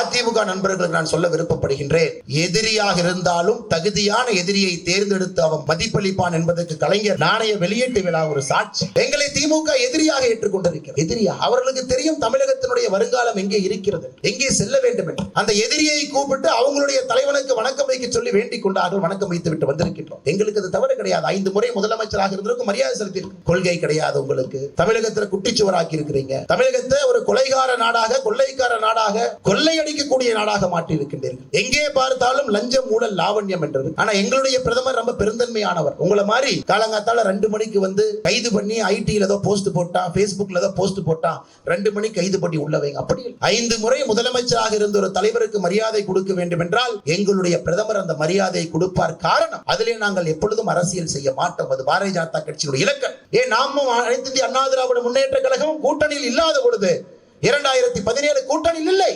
அதிமுக நண்பர்களுக்கு நான் சொல்ல விருப்பப்படுகின்றேன், எதிரியாக இருந்தாலும் தகுதியான எதிரியை தேர்ந்தெடுத்து அவன் மதிப்பளிப்பான் என்பதற்கு கலைஞர் நாணய வெளியீட்டு விழா ஒரு சாட்சி. எங்களை திமுக எதிரியாக ஏற்றுக்கொண்டிருக்கிறது. எதிரியா? அவர்களுக்கு தெரியும் தமிழகத்தினுடைய வருங்காலம் எங்கே இருக்கிறது, எங்கே செல்ல வேண்டும் என்று. அந்த எதிரியை கூப்பிட்டு அவங்களுடைய தலைவனுக்கு வணக்கம் வைக்க சொல்லி வேண்டிக் கொண்டார்கள். வணக்கம் வைத்து விட்டு வந்திருக்கின்றோம். எங்களுக்கு அது தவறு கிடையாது. 5 முறை முதலமைச்சராக இருந்திருக்கும், மரியாதை செலுத்தியிருக்கும். கொள்கை கிடையாது உங்களுக்கு. தமிழகத்தில் குட்டிச்சுவராக்கி இருக்கிறீங்க. தமிழகத்தை ஒரு கொலைகார நாடாக, கொள்ளைக்கார நாடாக, கொள்ளையடிக்கக்கூடிய நாடாக மாற்றி இருக்கின்றீர்கள். எங்கே பார்த்தாலும் லஞ்சம், ஊழல், லாவண்யம் என்றது. ஆனா எங்களுடைய பிரதமர் ரொம்ப பெருந்தன்மையானவர். உங்களை மாதிரி காலங்காத்தால 2 மணிக்கு வந்து கைது பண்ணி ஐடில ஏதோ போஸ்ட் போட்டான், Facebookல ஏதோ போஸ்ட் போட்டான், 2 மணிக்கு கைது பண்ணி உள்ள வைங்க. அப்படி 5 முறை முதலமைச்சராக இருந்த ஒரு தலைவருக்கு மரியாதை கொடுக்க வேண்டும் என்றால் எங்களுடைய பிரதமர் அந்த மரியாதையை கொடுப்பார். காரணம், அதிலே நாங்கள் எப்பொழுதும் அரசியல் செய்ய மாட்டோம். அது பாரதிய ஜனதா கட்சியுடைய இலக்கம். நாமும் அனைத்து இந்திய அண்ணா திராவிட முன்னேற்ற கழகம் கூட்டணியில் இல்லாத பொழுது 2017 கூட்டணியில் இல்லை.